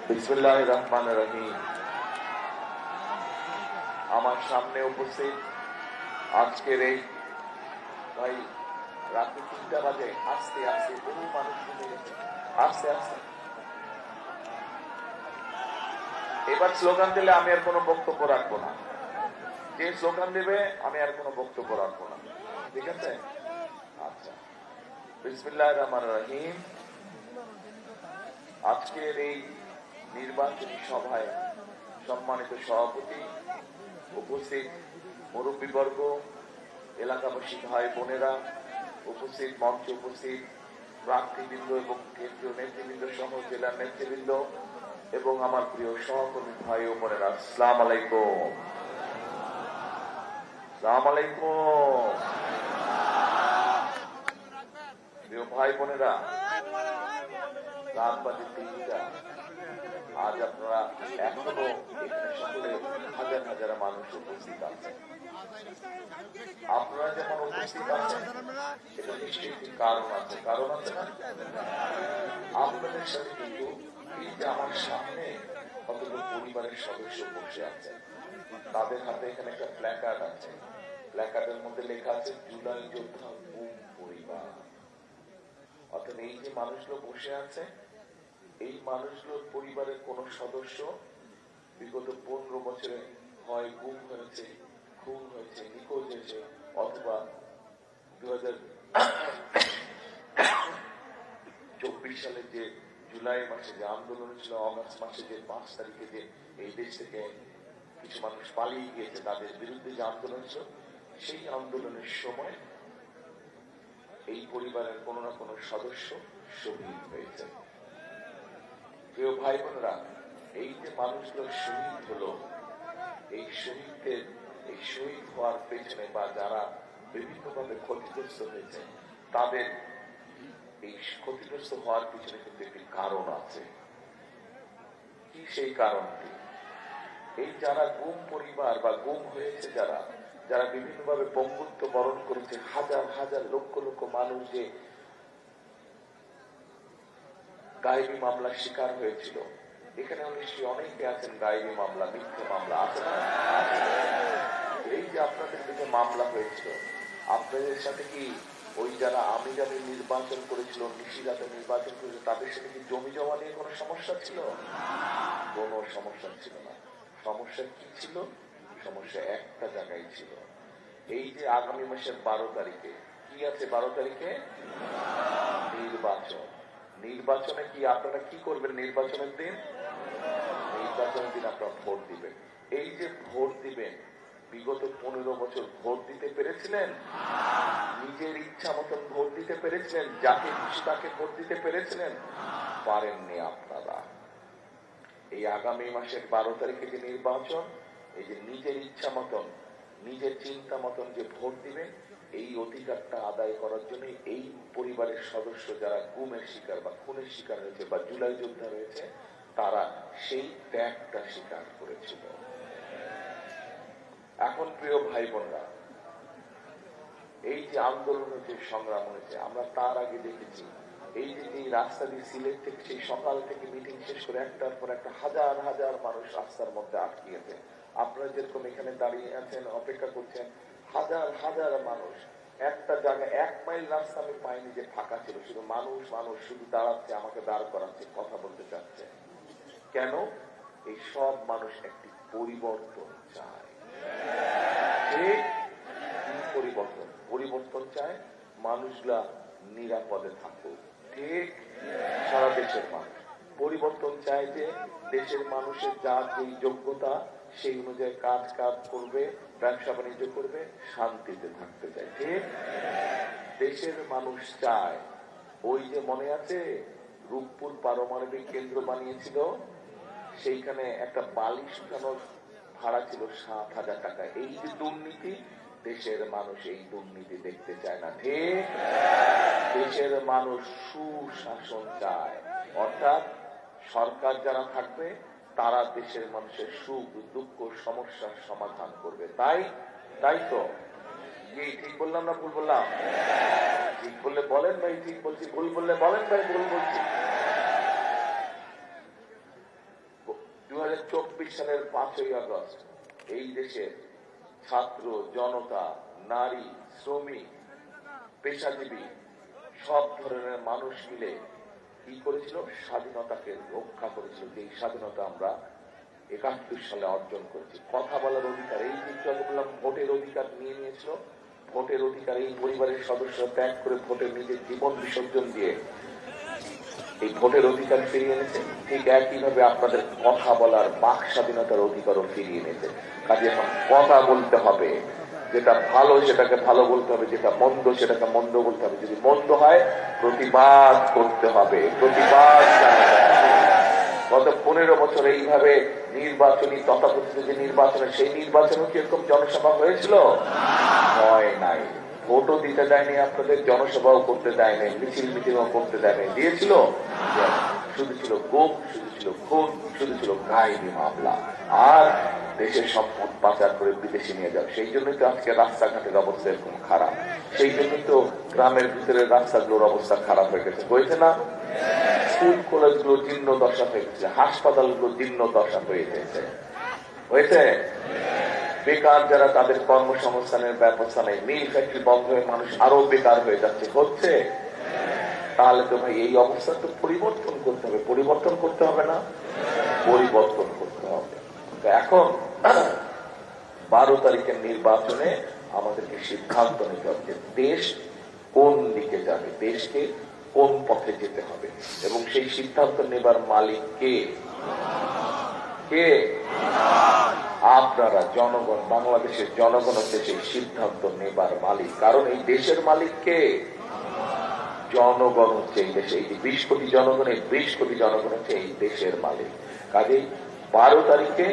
বিসমিল্লাহির রহমানির রহিম। আমার সামনে উপস্থিত আজকের এই ভাই রাত্রি 3টা বাজে, আস্তে আস্তে বহু মানুষ ঘুমিয়ে গেছে, আস্তে আস্তে। এবার স্লোগান দিলে আমি আর কোনো বক্তব্য রাখবো না। যে স্লোগান দেবে আমি আর কোনো বক্তব্য রাখবো না, ঠিক আছে? আচ্ছা, বিসমিল্লাহির রহমানির রহিম। আজকের এই নির্বাচনী সভায় সম্মানিত সভাপতি, উপস্থিত মুরব্বীবর্গ, এলাকাবাসী ভাই বোনেরা, উপস্থিত মঞ্চে উপস্থিত প্রার্থীবৃন্দ এবং কেন্দ্রীয় নেতৃবৃন্দ সহ জেলার নেতৃবৃন্দ এবং আমার প্রিয় সহকর্মী ভাই ও বোনেরা, আসসালামু আলাইকুম। আসসালামু আলাইকুম। প্রিয় ভাই বোনেরা, রাত বাজে 3টা। আজ আপনারা এখনো এখানে সকলে হাজার হাজার মানুষ উপস্থিত আছেন। আপনারা যেমন উপস্থিত আছেন, এটা নিশ্চয়ই একটি কারণ আছে। কারণ আছে না? আপনাদের সাথে কিন্তু এই যে আমার সামনে কতগুলো পরিবারের সদস্য বসে আছেন, তাদের হাতে এখানে একটা প্ল্যাকার্ড আছে। প্ল্যাকার্ডের মধ্যে লেখা আছে জুলাই যোদ্ধা গুম পরিবার। অর্থাৎ এই যে মানুষগুলো বসে আছে, এই মানুষগুলোর পরিবারের কোন সদস্য বিগত 15 বছরে হয় গুম হয়েছে, খুন হয়েছে, নিখোঁজ হয়েছে, অথবা 2024 সালে যে জুলাই মাসে যে আন্দোলন ছিল, অগাস্ট মাসে যে 5 তারিখে যে এই দেশ থেকে কিছু মানুষ পালিয়ে গিয়েছে, তাদের বিরুদ্ধে যে আন্দোলন ছিল, সেই আন্দোলনের সময় এই পরিবারের কোন না কোন সদস্য শহীদ হয়েছে। প্রিয় ভাই বোনেরা, এই যে মানুষগুলো শহীদ হলো, এই শহীদ হওয়ার পেছনে বা যারা বিভিন্নভাবে ক্ষতিগ্রস্ত হয়েছে, তাদের এই ক্ষতিগ্রস্ত হওয়ার পিছনে কিন্তু একটি কারণ আছে। কি সেই কারণটি? এই যারা গুম পরিবার বা গুম হয়েছে, যারা বিভিন্নভাবে পঙ্গুত্ব বরণ করেছে, হাজার হাজার লক্ষ লক্ষ মানুষ যে গায়েবী মামলার শিকার হয়েছিল, এখানে নিশ্চয়ই অনেকে আছেন গায়েবী মামলা, মিথ্যে মামলা আছে না? এই যে আপনাদের দিকে মামলা হয়েছিল, আপনাদের সাথে কি ওই যারা আমিরামি নির্বাচন করেছিল, নিশিরাতে নির্বাচন করেছিল, তাদের সাথে কি জমি জমা নিয়ে কোনো সমস্যা ছিল? কোনো সমস্যা ছিল না। সমস্যা কি ছিল? সমস্যা একটা জায়গায় ছিল। এই যে আগামী মাসের 12 তারিখে কি আছে? 12 তারিখে নির্বাচন। নির্বাচনে কি আপনারা কি করবেন? নির্বাচনের দিন আপনারা ভোট দিবেন। এই যে ভোট দিবেন, বিগত 15 বছর ভোট দিতে পেরেছিলেন? নিজের ইচ্ছা মতন ভোট দিতে পেরেছিলেন? যাকে খুশি তাকে ভোট দিতে পেরেছিলেন? পারেননি আপনারা। এই আগামী মাসের 12 তারিখে যে নির্বাচন, এই যে নিজের ইচ্ছা মতন, নিজের চিন্তা মতন যে ভোট দিবেন, এই অধিকারটা আদায় করার জন্য এই পরিবারের সদস্য যারা গুমের শিকার বা খুনের শিকার হয়েছে বা জুলাই যোদ্ধা রয়েছে, তারা সেই ত্যাগটা স্বীকার করেছিল। এখন প্রিয় ভাই বোনরা, এই যে আন্দোলনের যে সংগ্রাম হয়েছে, আমরা তার আগে দেখেছি এই যে রাস্তা দিয়ে সিলেট থেকে সেই সকাল থেকে মিটিং শেষ করে একটার পর একটা হাজার হাজার মানুষ রাস্তার মধ্যে আটকিয়েছে। আপনারা যেরকম এখানে দাঁড়িয়ে আছেন, অপেক্ষা করছেন, হাজার হাজার মানুষ একটা জায়গায় 1 মাইল রাস্তা আমি পাইনি যে ফাঁকা ছিল, শুধু মানুষ মানুষ শুধু দাঁড়াচ্ছে, আমাকে দাঁড় করাচ্ছে, কথা বলতে চাচ্ছে। কেন? এই সব মানুষ একটি পরিবর্তন চায়। পরিবর্তন চায়, মানুষগুলা নিরাপদে থাকুক। ঠিক? সারা দেশের মানুষ পরিবর্তন চায় যে দেশের মানুষের যার যে যোগ্যতা, সেই অনুযায়ী কাজ করবে, ব্যবসা বাণিজ্য করবে, শান্তিতে থাকতে চায়। ঠিক? দেশের মানুষ চায়, ওই যে মনে আছে রূপপুর পারমাণবিক কেন্দ্র বানিয়েছিল, সেইখানে একটা বালি শুকানোর ভাড়া ছিল 7,000 টাকা। এই যে দুর্নীতি, দেশের মানুষ এই দুর্নীতি দেখতে চায় না। ঠিক? দেশের মানুষ সুশাসন চায়, অর্থাৎ সরকার যারা থাকবে তারা দেশের মানুষের সুখ দুঃখ সমস্যার সমাধান করবে। তাই তো কি ঠিক বললাম না ভুল বললাম? ঠিক বললে বলেন ভাই ঠিক বলছি, ভুল বললে বলেন ভাই ভুল বলছি। সালের 5ই আগস্ট এই দেশের ছাত্র জনতা, নারী, শ্রমিক, পেশাজীবী সব ধরনের মানুষ মিলে কি করেছিল? স্বাধীনতাকে রক্ষা করেছিল। যে স্বাধীনতা আমরা 71 সালে অর্জন করেছি। কথা বলার অধিকার, এই যে বললাম ভোটের অধিকার নিয়ে নিয়েছিল, ভোটের অধিকার এই পরিবারের সদস্যরা ত্যাগ করে ভোটের নিজের জীবন বিসর্জন দিয়ে এই ভোটের অধিকার ফিরিয়ে এনেছে। ঠিক একইভাবে আপনাদের কথা বলার বাক স্বাধীনতার অধিকারও ফিরিয়ে এনেছে। কাজে এখন কথা বলতে হবে, যেটা ভালো সেটাকে ভালো বলতে হবে, যেটা মন্দ সেটাকে মন্দ বলতে হবে। যদি মন্দ হয় প্রতিবাদ করতে হবে, প্রতিবাদ জানাতে হবে। গত 15 বছর এইভাবে নির্বাচনী তথাকথিত যে নির্বাচনে, সেই নির্বাচনে কি এরকম জনসভা হয়েছিল? হয় নাই। ভোটও দিতে দেয়নি আপনাদের, জনসভাও করতে দেয় নাই, মিছিল মিটিংও করতে দেয় নাই। দিয়েছিল? শুধু ছিল গুম, শুধু ছিল খুন, শুধু ছিল গায়েবী মামলা, আর দেশের সম্পদ পাচার করে বিদেশে নিয়ে যাও। সেই জন্যই তো আজকে রাস্তাঘাটের অবস্থা এরকম খারাপ। সেই জন্যই তো গ্রামের ভিতরে রাস্তাগুলোর অবস্থা খারাপ হয়ে গেছে। হয়েছে না? স্কুল কলেজগুলো জীর্ণ দশা হয়ে গেছে, হাসপাতালগুলো জীর্ণ দশা হয়ে গেছে। হয়েছে? বেকার যারা, তাদের কর্মসংস্থানের ব্যবস্থা নেই, মিল ফ্যাক্টরি বন্ধ হয়ে মানুষ আরো বেকার হয়ে যাচ্ছে। হচ্ছে? তাহলে তো ভাই এই অবস্থা তো পরিবর্তন করতে হবে। পরিবর্তন করতে হবে না? পরিবর্তন করতে হবে। এখন 12 তারিখের নির্বাচনে আমাদেরকে সিদ্ধান্ত নিতে হবে যে দেশ কোন দিকে যাবে, দেশকে কোন পথে যেতে হবে, এবং সেই সিদ্ধান্ত নেবার মালিক কে? কে? আপনারা, জনগণ। বাংলাদেশের জনগণ হচ্ছে সেই সিদ্ধান্ত নেবার মালিক। কারণ এই দেশের মালিক কে? জনগণ হচ্ছে এই দেশে। এই 20 কোটি জনগণের 20 কোটি জনগণ হচ্ছে এই দেশের মালিক। কাজেই 12 তারিখে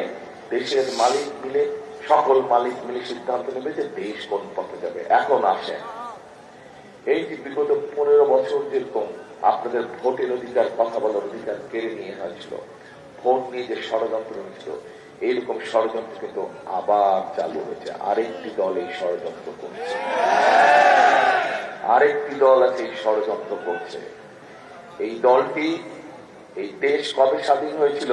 দেশের মালিক মিলে, সকল মালিক মিলে সিদ্ধান্ত নেবে যে দেশ কোন পথে যাবে। এখন আসেন, এই যে বিগত 15 বছর যেরকম আপনাদের ভোটের অধিকার, কথা বলার অধিকার কেড়ে নিয়ে হয়েছিল, ভোট নিয়ে যে ষড়যন্ত্র হয়েছিল, এইরকম ষড়যন্ত্র কিন্তু আবার চালু হয়েছে। আরেকটি দল এই ষড়যন্ত্র করছে, আরেকটি দল আছে এই ষড়যন্ত্র করছে। এই দলটি, এই দেশ কবে স্বাধীন হয়েছিল?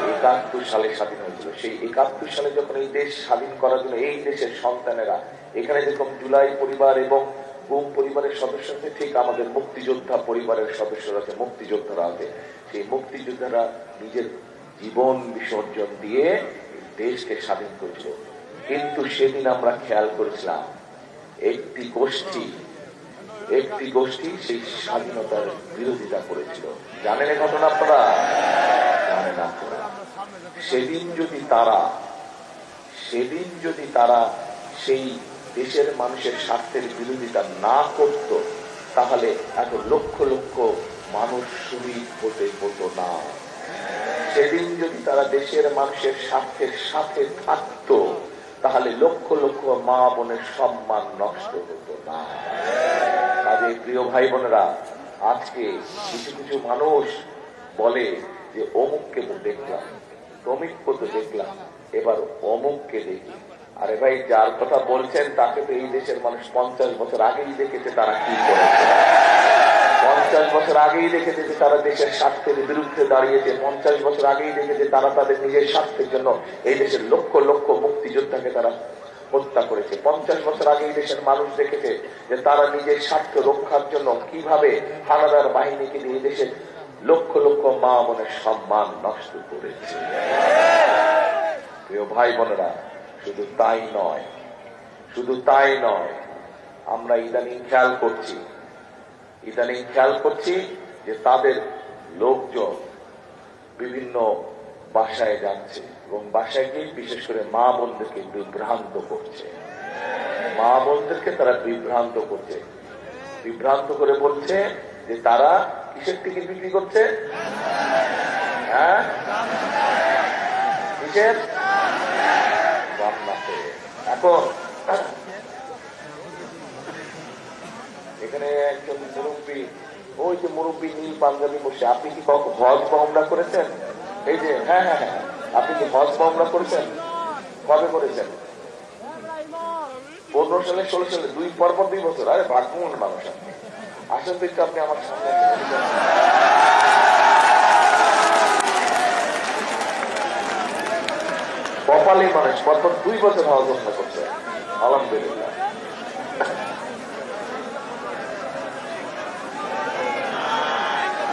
71 সালে স্বাধীন হয়েছিল। সেই 71 সালে যখন এই দেশ স্বাধীন করার জন্য এই দেশের সন্তানেরা, এখানে যেরকম জুলাই পরিবার এবং গুম পরিবারের সদস্য আছে, ঠিক আমাদের মুক্তিযোদ্ধা পরিবারের সদস্যরা আছে, মুক্তিযোদ্ধারা আছে। সেই মুক্তিযোদ্ধারা নিজের জীবন বিসর্জন দিয়ে দেশকে স্বাধীন করেছিল। কিন্তু সেদিন আমরা খেয়াল করেছিলাম একটি গোষ্ঠী সেই স্বাধীনতার বিরোধিতা করেছিল। জানেন এই ঘটনা আপনারা? জানেন আপনারা? সেদিন যদি তারা সেই দেশের মানুষের স্বার্থের বিরোধিতা না করত, তাহলে এত লক্ষ লক্ষ মানুষ শহীদ হতো না। সেদিন যদি তারা দেশের মানুষের স্বার্থের সাথে থাকত, তাহলে লক্ষ লক্ষ মা বোনের সম্মান নষ্ট হতো না। কাজে প্রিয় ভাই বোনেরা, আজকে কিছু কিছু মানুষ বলে যে অমুককে তো দেখলাম, তমিককে তো দেখলাম, এবার অমুককে দেখি। আরে ভাই, যার কথা বলছেন তাকে তো এই দেশের মানুষ 50 বছর আগেই দেখেছে তারা কি করেছে। 50 বছর আগেই দেখেছে যে তারা দেশের স্বার্থের বিরুদ্ধে দাঁড়িয়েছে। 50 বছর আগেই দেখেছে তারা তাদের নিজের স্বার্থের জন্য এই দেশের লক্ষ লক্ষ মুক্তিযোদ্ধাকে তারা হত্যা করেছে। 50 বছর আগেই দেশের মানুষ দেখেছে যে তারা নিজের স্বার্থ রক্ষার জন্য কিভাবে হানাদার বাহিনীকে দিয়ে দেশের লক্ষ লক্ষ মা বোনের সম্মান নষ্ট করেছে। প্রিয় ভাই বোনেরা, শুধু তাই নয়, আমরা ইদানিং খেয়াল করছি যে তাদের লোকজন বিভিন্ন বাসায় যাচ্ছে এবং বাসায় গিয়ে বিশেষ করে মা বোনদেরকে বিভ্রান্ত করছে। মা বোনদেরকে তারা বিভ্রান্ত করে বলছে যে তারা কিসের টিকিট বিক্রি করছে? হ্যাঁ, কিসের? জান্নাতে। এখন এখানে একজন মুরব্বী, ওই যে মুরব্বী নীল পাঞ্জাবি বসে, আপনি কি হজ বা উমরা করেছেন? এই যে হ্যাঁ, আপনি কি হজ বা উমরা করেছেন? কবে করেছেন? 15 সালে, 16 সালে, 2 বছর। আরে ভাগ্যবান মানুষ আপনি। আসলে তো একটু আপনি আমার সামনে পরপর 2 বছর হজ ওমরা করছে, আলহামদুলিল্লাহ।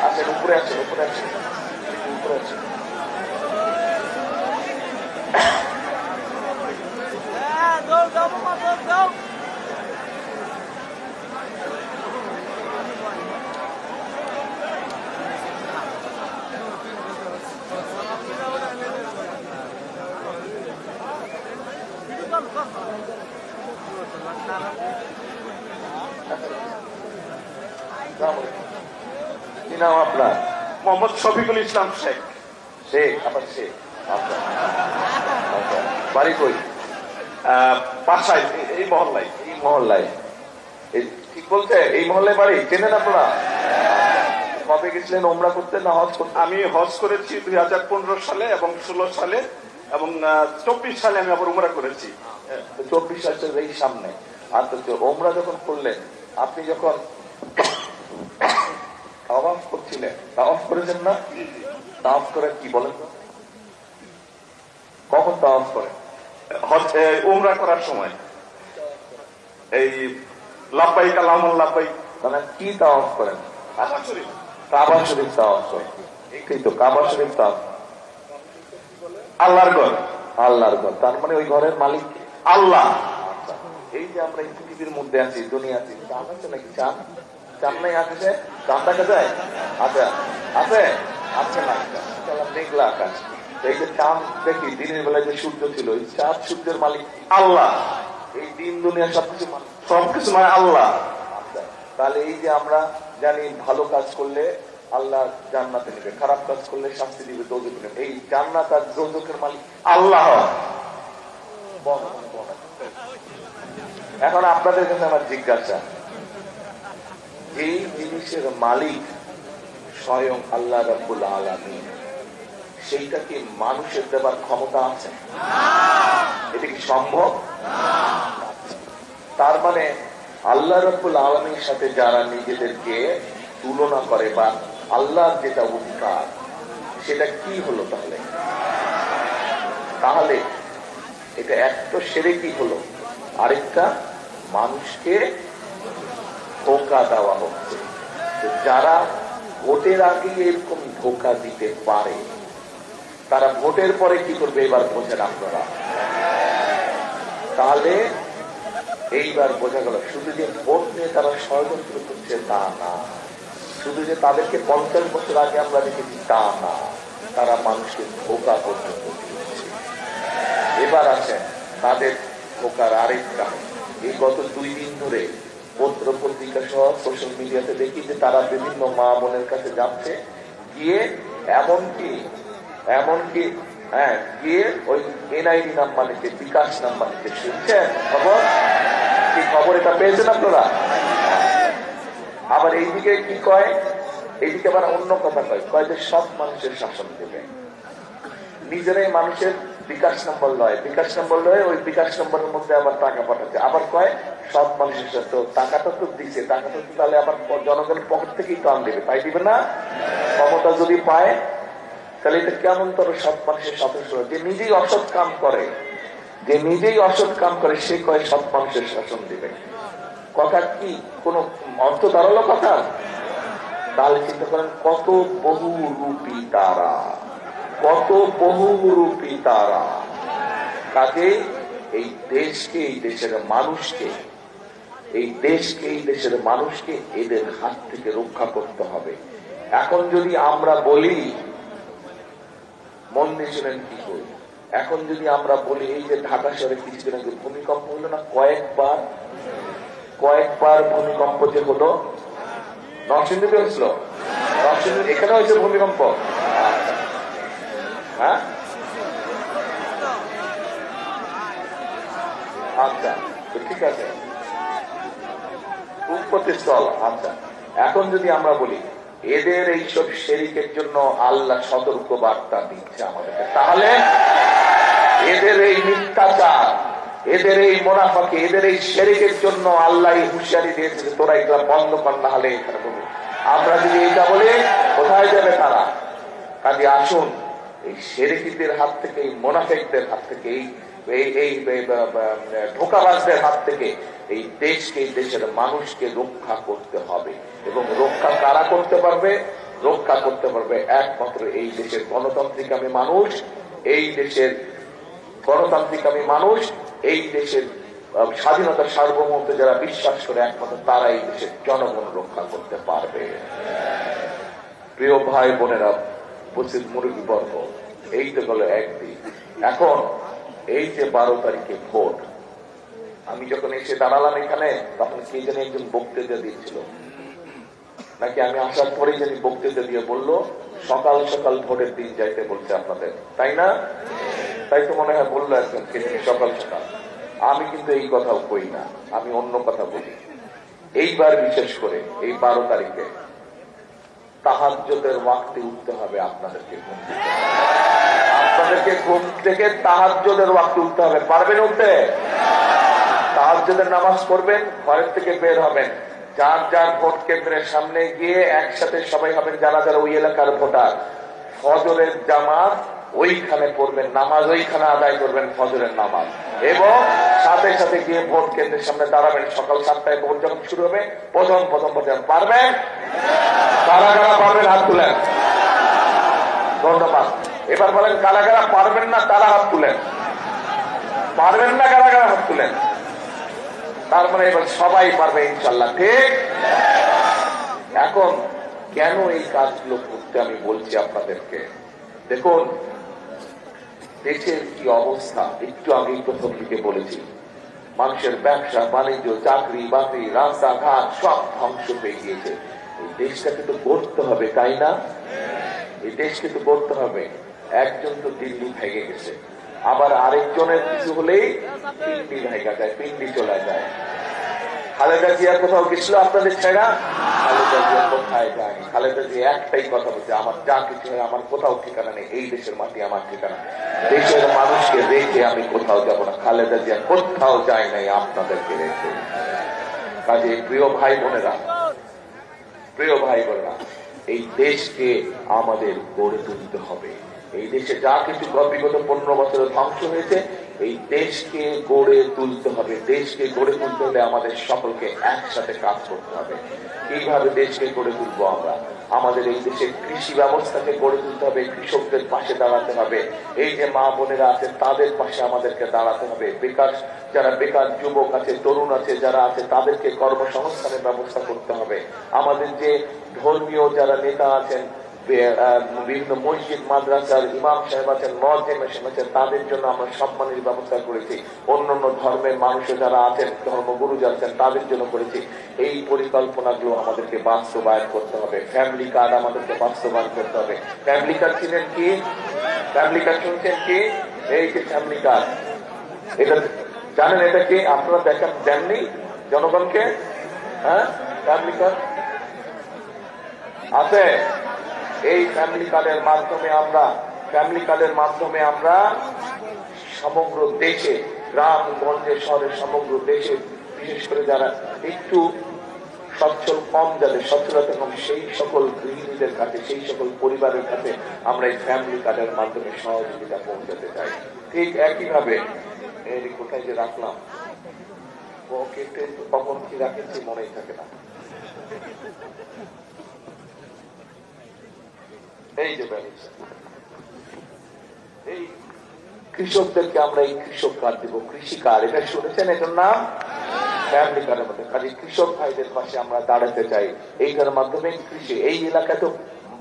আছেন উপরে, আছেন উপরে, আছেন উপরে, আছেন। কি নাম আপনার? মোহাম্মদ শফিকুল ইসলাম শেখ। শেখ, আপনার শেখ, আচ্ছা আচ্ছা। বাড়ি কই? বাসায় এই মহল্লায়। এই মহল্লায়? ঠিক বলছে, এই মহল্লায় বাড়ি? চেনেন আপনারা? কবে গেছিলেন ওমরা করতে না হজ করতে? আমি হজ করেছি 2015 সালে এবং 16 সালে এবং 24 সালে আমি আবার উমরা করেছি। 24 সালের এই সামনে। আর তো ওমরা যখন করলেন, আপনি যখন তাওয়াফ করছিলেন, তাওয়াফ করেছেন না? তাওয়াফ করে কি বলেন? কখন তাওয়াফ করেন? উমরা করার সময় এই লাব্বাইক আল্লাহুম্মা লাব্বাইক, মানে কি তাওয়াফ করেন? কাবা শরীফ। কাবা শরীফ তাওয়াফ করেন। এই তো কাবা শরীফ তাওয়াফ, আল্লাহর ঘর। আল্লাহর ঘর, তার মানে ওই ঘরের মালিক আল্লাহ। আচ্ছা, এই যে আমরা এই পৃথিবীর মধ্যে আছি, দুনিয়া আছি, চাঁদ আছে নাকি? চাঁদ, চাঁদ নাই আকাশে? চাঁদ দেখা যায়? আচ্ছা, আছে আছে না? মেঘলা আকাশ। এই যে চাঁদ দেখি, দিনের বেলায় যে সূর্য ছিল, এই চাঁদ সূর্যের মালিক আল্লাহ। এই দিন দুনিয়া সবকিছু মালিক সবকিছু মানে আল্লাহ। আচ্ছা, তাহলে এই যে আমরা জানি ভালো কাজ করলে আল্লাহ জান্নাতে নেবে, খারাপ কাজ করলে শাস্তি দিবে, দোজখে নেবে। এই জান্নাত আর দোজখের মালিক আল্লাহ। এখন আপনাদের কাছে আমার জিজ্ঞাসা, এই জিনিসের মালিক স্বয়ং আল্লাহ রাব্বুল আলামিন, সেইটা কি মানুষের দেবার ক্ষমতা আছে? এটা কি সম্ভব? তার মানে আল্লাহ রাব্বুল আলামিনের সাথে যারা নিজেদেরকে তুলনা করে বা আল্লাহর যেটা অধিকার, সেটা কি হলো তাহলে? তাহলে এটা একটা শিরকি হলো, আরেকটা মানুষকে ধোঁকা দেওয়া হচ্ছে। যারা ভোটের আগে এরকম ধোঁকা দিতে পারে, তারা ভোটের পরে কি করবে এবার বোঝেন আপনারা। তাহলে এইবার বোঝা গেল, শুধু যে ভোট নিয়ে তারা ষড়যন্ত্র করছে তা না, শুধু যে তাদেরকে 50 বছর আগে আমরা দেখেছি তা না, তারা মানুষকে ধোঁকা পর্যন্ত দিচ্ছে। এবার আছেন তাদের ধোঁকার আরেকটা, এই গত 2 দিন ধরে পত্র পত্রিকা সহ সোশ্যাল মিডিয়াতে দেখি যে তারা বিভিন্ন মা বোনের কাছে যাচ্ছে, গিয়ে এমনকি হ্যাঁ গিয়ে ওই এনআইডি নাম্বার নিতে, বিকাশ নাম্বার নিতে। শুনছেন খবর? কি খবর এটা পেয়েছেন আপনারা? আবার এইদিকে কি কয়, এইদিকে আবার অন্য কথা কয় যে সব মানুষের শাসন দেবে, নিজেরাই মানুষের বিকাশ নম্বর লয়, বিকাশ নম্বর লয়, ওই বিকাশ নম্বরের মধ্যে আবার টাকা পাঠাচ্ছে। আবার কয় সব মানুষের সাথে, টাকাটা তো দিচ্ছে, টাকাটা তো তাহলে আবার জনগণের পকেট থেকেই তো দিবে, তাই দিবে না? ক্ষমতা যদি পায় তাহলে এটা কেমন তোর সব মানুষের সদস্য, যে নিজেই অসৎ কাম করে, যে নিজেই অসৎ কাম করে সে কয় সব মানুষের শাসন দিবে। কথা কি কোন অর্থ দাঁড়ালো কথা? তাহলে চিন্তা করেন কত বহুরূপী তারা, কত বহুরূপী তারা। কাজে এই দেশকে, এই দেশের মানুষকে, এই দেশকে, এই দেশের মানুষকে এদের হাত থেকে রক্ষা করতে হবে। এখন যদি আমরা বলি, মন দিয়ে শুনেন কি করি, এখন যদি আমরা বলি এই যে ঢাকা শহরে কিছুদিন আগে ভূমিকম্প হলো না, কয়েকবার ভূমিকম্প যে হলো, নরসিংদীতে হয়েছিল, নরসিংদী এখানে হয়েছে ভূমিকম্প। হ্যাঁ আচ্ছা, ঠিক আছে, উৎপত্তি স্থল। আচ্ছা, এখন যদি আমরা বলি এদের এইসব শিরকের জন্য আল্লাহ সতর্ক বার্তা দিচ্ছে আমাদেরকে, তাহলে এদের এই মিথ্যাচার, এদের এই মুনাফিকি, এদের এই শিরকের জন্য আল্লাহ হুঁশিয়ারি দিয়েছে যে তোরা এগুলা বন্ধ কর, না হলে এখানে বলবো। আমরা যদি এইটা বলি কোথায় যাবে তারা? কাজে আসুন এই শিরকিদের হাত থেকে, এই মুনাফিকদের হাত থেকে, এই এই ধোঁকাবাজদের হাত থেকে এই দেশকে, এই দেশের মানুষকে রক্ষা করতে হবে। এবং রক্ষা কারা করতে পারবে? রক্ষা করতে পারবে একমাত্র এই দেশের গণতান্ত্রিকামী মানুষ, এই দেশের গণতান্ত্রিকামী মানুষ, এই দেশের স্বাধীনতা সার্বভৌমত্বে যারা বিশ্বাস করে একমাত্র তারা এই দেশের জনগণ রক্ষা করতে পারবে। প্রিয় ভাই বোনেরা, উপস্থিত মুরব্বী বর্গ, এই তো গেল একদিন। এখন এই যে 12 তারিখে ভোট, আমি যখন এসে দাঁড়ালাম এখানে, তখন কে জানি একজন বক্তৃতা দিচ্ছিল, নাকি আমি আসার পরেই জানি বক্তৃতা দিয়ে বললো সকাল সকাল ভোটের দিন যাইতে বলছে আপনাদের, তাই না? তাই তো মনে হয় বললো একজন কে জানি সকাল সকাল। আমি কিন্তু এই কথাও কই না, আমি অন্য কথা বলি। এইবার বিশেষ করে এই 12 তারিখে তাহাজ্জুদের ওয়াক্তে উঠতে হবে আপনাদেরকে, আপনাদেরকে ঘুম থেকে তাহাজ্জুদের ওয়াক্তে উঠতে হবে। পারবেন উঠতে? তাহাজ্জুদের নামাজ পড়বেন, ঘরের থেকে বের হবেন, যার যার ভোট কেন্দ্রের সামনে গিয়ে একসাথে সবাই হবেন, যারা যারা ওই এলাকার ভোটার, ফজরের জামাত ওইখানে পড়বেন, নামাজ ওইখানে আদায় করবেন, ফজরের নামাজ, এবং সাথে সাথে গিয়ে ভোট কেন্দ্রের সামনে দাঁড়াবেন। সকাল 7টায় ভোট যখন শুরু হবে, প্রথম পারবেন? কারা কারা পারবেন হাত তুলেন। ধন্যবাদ। এবার বলেন কারা কারা পারবেন না, তারা হাত তুলেন। পারবেন না কারা কারা হাত তুলেন। তার মানে এবার সবাই পারবে ইনশাল্লাহ, ঠিক? এখন কেন এই কাজগুলো করতে আমি বলছি আপনাদেরকে, দেখুন দেশের কি অবস্থা। একটু আগেই প্রথম দিকে বলেছি, মানুষের ব্যবসা বাণিজ্য, চাকরি বাকরি, রাস্তাঘাট সব ধ্বংস হয়ে গিয়েছে। এই দেশটাকে তো গড়তে হবে, তাই না? এই দেশকে তো গড়তে হবে। একজন তো দিল্লি ভেঙে গেছে, আবার আরেকজনের কিছু হলেই পিন্ডি ভেঙে যায়, পিন্ডি চলে যায়। খালেদা জিয়া কোথাও গেছিল আপনাদের ছেড়া? খালেদা জিয়া কোথায় যায়নি। খালেদা জিয়া একটাই কথা বলছে, আমার যা কিছু হয় আমার কোথাও ঠিকানা নেই, এই দেশের মাটি আমার ঠিকানা, দেশের মানুষকে রেখে আমি কোথাও যাব না। খালেদা জিয়া কোথাও যায় নাই আপনাদেরকে রেখে। কাজে প্রিয় ভাই বোনেরা, এই দেশকে আমাদের গড়ে তুলতে হবে। এই দেশে যা কিছু বিগত 15 বছরে ধ্বংস হয়েছে, এই দেশকে গড়ে তুলতে হবে। দেশকে গড়ে তুলতে হলে আমাদের সকলকে একসাথে কাজ করতে হবে। কিভাবে দেশকে গড়ে তুলবো আমরা? আমাদের এই দেশের কৃষি ব্যবস্থাকে গড়ে তুলতে হবে, কৃষকদের পাশে দাঁড়াতে হবে। এই যে মা বোনেরা আছে তাদের পাশে আমাদেরকে দাঁড়াতে হবে। যারা বেকার যুবক আছে, তরুণ আছে, যারা আছে তাদেরকে কর্মসংস্থানের ব্যবস্থা করতে হবে। আমাদের যে ধর্মীয় যারা নেতা আছেন, বিভিন্ন মসজিদ মাদ্রাসার ইমাম সাহেব আছেন, মুয়াজ্জিন আছেন, তাদের জন্য আমরা সম্মানের ব্যবস্থা করেছি। অন্যান্য ধর্মের মানুষও যারা আছেন, ধর্মগুরু যারা আছেন, তাদের জন্য করেছি। এই পরিকল্পনাগুলো আমাদেরকে বাস্তবায়ন করতে হবে। ফ্যামিলি কার্ড আমাদেরকে বাস্তবায়ন করতে হবে। ফ্যামিলি কার্ড ছিলেন কি? ফ্যামিলি কার্ড শুনছেন কি? এই যে ফ্যামিলি কার্ড, এটা জানেন এটা কি? আপনারা দেখেন, দেননি জনগণকে? হ্যাঁ, ফ্যামিলি কার্ড আছে। এই ফ্যামিলি কার্ডের মাধ্যমে আমরা সমগ্র দেশে, গ্রাম গঞ্জে, শহরে, সমগ্র দেশে, বিশেষ করে যারা একটু সচ্ছল কম, যাদের সচ্ছলতা কম, সেই সকল গৃহিণীদের কাছে, সেই সকল পরিবারের কাছে আমরা এই ফ্যামিলি কার্ডের মাধ্যমে সহযোগিতা পৌঁছাতে চাই। ঠিক একইভাবে কোথায় যে রাখলাম, কখন কি রাখেছি মনেই থাকে না। এই যে এই কৃষকদেরকে আমরা এই কৃষক কার্ড দিব, কৃষি কার্ড, এটা শুনেছেন? এটার নাম ফ্যামিলি কার্ডের মধ্যে। কাজে কৃষক ভাইদের পাশে আমরা দাঁড়াতে চাই। এইটার মাধ্যমে কৃষি, এই এলাকায় তো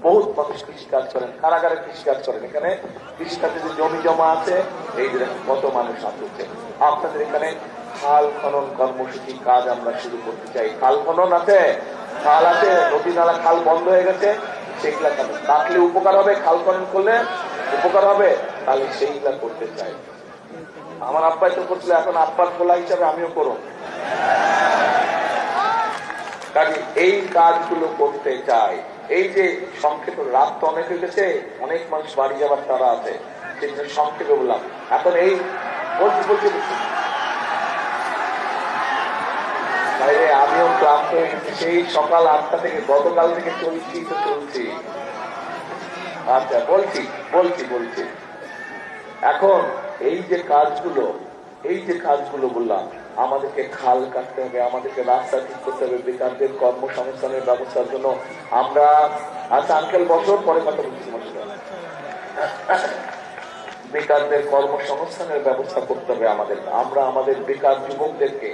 বহুত মানুষ কৃষি কাজ করেন, কারাগারে কৃষি কাজ করেন। এখানে কৃষি কাজে যে জমি জমা আছে, এই কত মানুষ আসছে। আপনাদের এখানে খাল খনন কর্মসূচি কাজ আমরা শুরু করতে চাই। খাল খনন আছে, খাল আছে, নদী নালা খাল বন্ধ হয়ে গেছে, সেইগুলা কাটলে উপকার হবে, খাল খনন করলে উপকার হবে, তাহলে সেইগুলা করতে চাই। আমার আব্বাই তো করছিল, এখন আব্বার খোলা হিসাবে আমিও করব। কাজে এই কাজগুলো করতে চাই। এই যে সংক্ষেপে, রাত তো অনেক হয়ে গেছে, অনেক মানুষ বাড়ি যাবার তারা আছে, সেই জন্য সংক্ষেপে বললাম। এখন এই বলছি বাইরে আমিও ক্লান্ত হয়ে গেছি, সেই সকাল 8টা থেকে, গতকাল থেকে চলছি। আচ্ছা, বলছি এখন এই যে কাজগুলো বললাম, আমাদেরকে খাল কাটতে হবে, আমাদেরকে রাস্তা ঠিক করতে হবে, বেকারদের কর্মসংস্থানের ব্যবস্থার জন্য আমরা আচ্ছা আঙ্কেল বছর পরে কথা বলছি, বেকারদের কর্মসংস্থানের ব্যবস্থা করতে হবে আমাদের। আমরা আমাদের বেকার যুবকদেরকে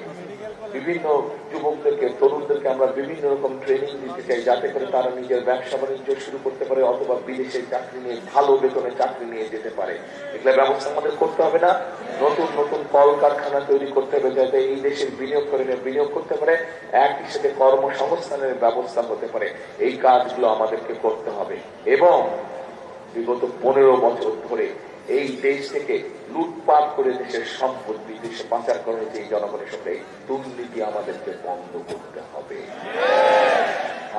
তরুণদেরকে আমরা বিভিন্ন রকম ট্রেনিং দিতে চাই, যাতে করে তারা নিজের ব্যবসা বাণিজ্য শুরু করতে পারে অথবা বিদেশে চাকরি নিয়ে ভালো বেতনে চাকরি নিয়ে যেতে পারে। এগুলো ব্যবস্থা আমাদের করতে হবে না? নতুন নতুন কলকারখানা তৈরি করতে হবে, যাতে এই দেশের বিনিয়োগ করতে পারে, একই সাথে কর্মসংস্থানের ব্যবস্থা হতে পারে। এই কাজগুলো আমাদেরকে করতে হবে। এবং বিগত 15 বছর ধরে এই দেশ থেকে লুটপাট করে দেশের সম্পদ বিদেশে পাচার করা হয়েছে এই জনগণের সাথে, এই দুর্নীতি আমাদেরকে বন্ধ করতে হবে।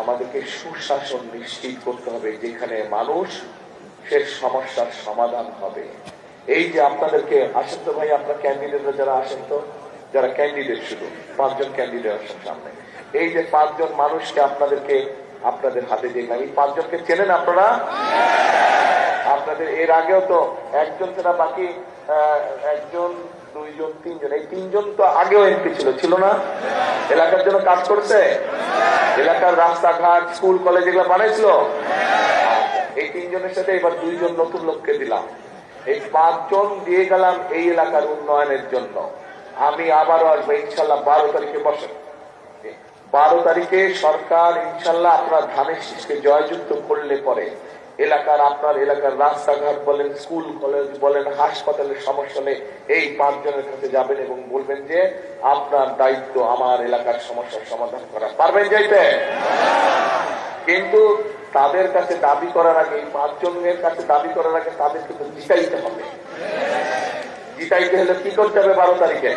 আমাদেরকে সুশাসন নিশ্চিত করতে হবে, যেখানে মানুষের সমস্যার সমাধান হবে। এই যে আপনাদেরকে আসেন তো ভাই, আপনার ক্যান্ডিডেটরা যারা আসেন তো, যারা ক্যান্ডিডেট, শুধু 5 জন ক্যান্ডিডেট আসেন সামনে। এই যে 5 জন মানুষকে আপনাদের হাতে দিলাম, এই 5 জনকে চেনেন আপনারা? আপনাদের এর আগেও তো একজন ছাড়া বাকি 1 জন 2 জন 3 জন, এই 3 জন তো আগেও এমপি ছিল না? এলাকার জন্য কাজ করছে, এলাকার রাস্তাঘাট স্কুল কলেজ এগুলো বানাইছিল। এই 3 জনের সাথে এবার 2 জন নতুন লোককে দিলাম। এই 5 জন দিয়ে গেলাম এই এলাকার উন্নয়নের জন্য। আমি আবারও আসবো ইনশাল্লাহ 12 তারিখে বসেন। 12 তারিখে সরকার ইনশাল্লাহ আপনার ধানের শীষকে জয়যুক্ত করলে পরে আপনার এলাকার রাস্তাঘাট বলেন, স্কুল কলেজ বলেন, হাসপাতালের সমস্যা নেই, এই 5 জনের কাছে যাবেন এবং বলবেন যে আপনার দায়িত্ব আমার এলাকার সমস্যার সমাধান করা। পারবেন যাইতে? কিন্তু তাদের কাছে দাবি করার আগে, এই 5 জনের কাছে দাবি করার আগে তাদের কিন্তু জিতাইতে হবে। জিতাইতে হলে কি করতে হবে? 12 তারিখে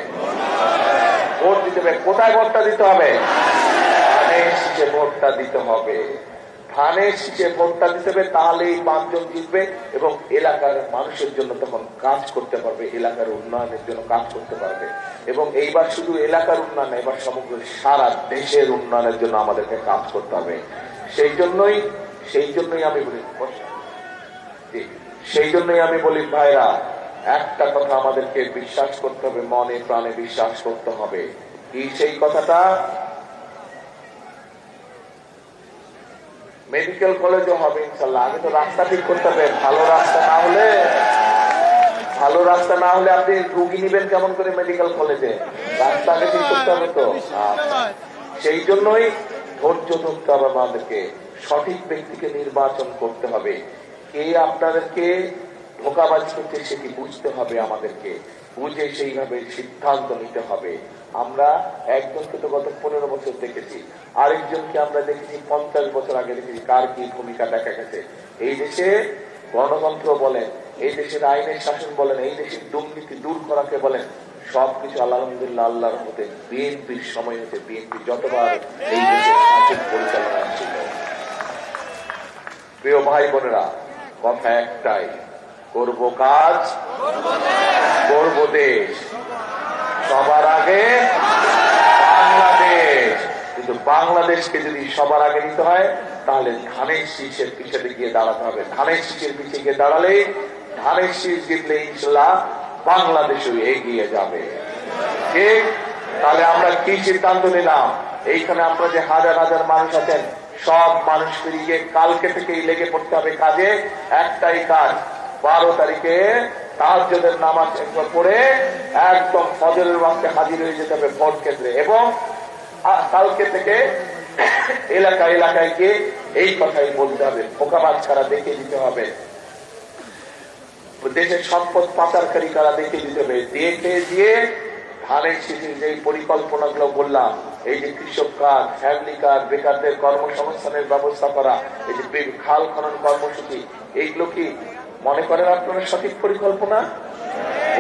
ভোট দিতে হবে। কোথায় ভোটটা দিতে হবে? ধানের শীষে ভোটটা দিতে হবে। ধানের শীষে ভোটটা দিতে হবে, তাহলে এই 5 জন জিতবে এবং এলাকার মানুষের জন্য তখন কাজ করতে পারবে, এলাকার উন্নয়নের জন্য কাজ করতে পারবে। এবং এইবার শুধু এলাকার উন্নয়ন, এবার সমগ্র সারা দেশের উন্নয়নের জন্য আমাদেরকে কাজ করতে হবে। সেই জন্যই আমি বলি ভাইরা, একটা কথা আমাদেরকে বিশ্বাস করতে হবে, মনে প্রাণে বিশ্বাস করতে হবে। কি সেই কথাটা? মেডিকেল কলেজও হবে ইনশাল্লাহ। আগে তো রাস্তা ঠিক করতে হবে। ভালো রাস্তা না হলে আপনি রুগী নিবেন কেমন করে মেডিকেল কলেজে? রাস্তা আগে ঠিক করতে হবে তো। সেই জন্যই ধৈর্য ধরতে হবে আমাদেরকে, সঠিক ব্যক্তিকে নির্বাচন করতে হবে। কে আপনাদেরকে ধোঁকাবাজি করতে সেটি বুঝতে হবে, আমাদেরকে বুঝে সেইভাবে সিদ্ধান্ত নিতে হবে। আমরা একজনকে তো গত 15 বছর দেখেছি, আরেকজনকে আমরা দেখেছি 50 বছর আগে দেখেছি। কার কি ভূমিকা দেখা গেছে। এই দেশে গণতন্ত্র বলেন, এই দেশের আইনের শাসন বলেন, এই দেশের দুর্নীতি দূর করাকে বলেন, সবকিছু আলহামদুলিল্লাহ আল্লাহর মধ্যে বিএনপির সময় হচ্ছে। বিএনপি যতবার এই দেশের শাসন পরিচালনা ছিল। প্রিয় ভাই বোনেরা, কথা একটাই, করব কাজ, করব দেশ, সবার আগে বাংলাদেশ। কিন্তু বাংলাদেশকে যদি সবার আগে নিতে হয়, তাহলে ধানের শীষের পিছনে গিয়ে দাঁড়াতে হবে। ধানের শীষের পিছিয়ে গিয়ে দাঁড়ালে, ধানের শীষ জিতলে ইনশাল্লাহ বাংলাদেশও এগিয়ে যাবে। ঠিক? তাহলে আমরা কি সিদ্ধান্ত নিলাম? এইখানে আপনারা যে হাজার হাজার মানুষ আছেন, সব মানুষকে নিয়ে কালকে থেকেই লেগে পড়তে হবে কাজে। একটাই কাজ, 12 তারিখে তাহাজ্জুদের নামাজ পড়ে একদম ফজরের ওয়াক্তে হাজির হয়ে যেতে হবে ভোট কেন্দ্রে। এবং কালকে থেকে এলাকায় গিয়ে এই কথাই বলতে হবে, ধোঁকাবাজ কারা দেখিয়ে দিতে হবে, দেশের সম্পদ পাচারকারী কারা দেখিয়ে দিতে হবে। দিয়ে ধানের শীষের যে পরিকল্পনাগুলো বললাম, এই যে কৃষক কার্ড, ফ্যামিলি কার্ড, বেকারদের কর্মসংস্থানের ব্যবস্থা করা, এই যে খাল খনন কর্মসূচি, এইগুলো কি মনে করেন আপনারা সঠিক পরিকল্পনা?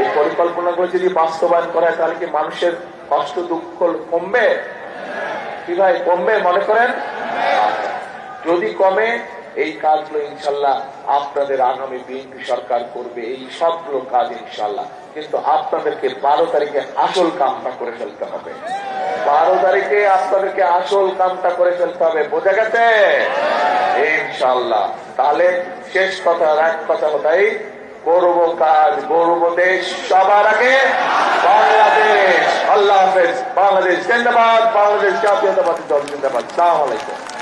এই পরিকল্পনাগুলো যদি বাস্তবায়ন করা হয়, তাহলে কি মানুষের কষ্ট দুঃখ কমবে? কি ভাই, কমবে মনে করেন? যদি কমে, এই কাজগুলো ইনশাল্লাহ আপনাদের আগামী বিএনপি সরকার করবে, এই সবগুলো কাজ ইনশাল্লাহ। কিন্তু আপনাদেরকে 12 তারিখে আসল কামটা করে ফেলতে হবে। 12 তারিখে আপনাদেরকে আসল কামটা করে ফেলতে হবে। বোঝা গেছে? ইনশাল্লাহ। তাহলে শেষ কথা, এক কথা হতাই, করব কাজ, গর্ব দেশ সবার আগে বাংলাদেশ। আল্লাহ হাফেজ। বাংলাদেশ জিন্দাবাদ, বাংলাদেশ জাতীয়তাবাদী দল জিন্দাবাদ। আসসালামু আলাইকুম।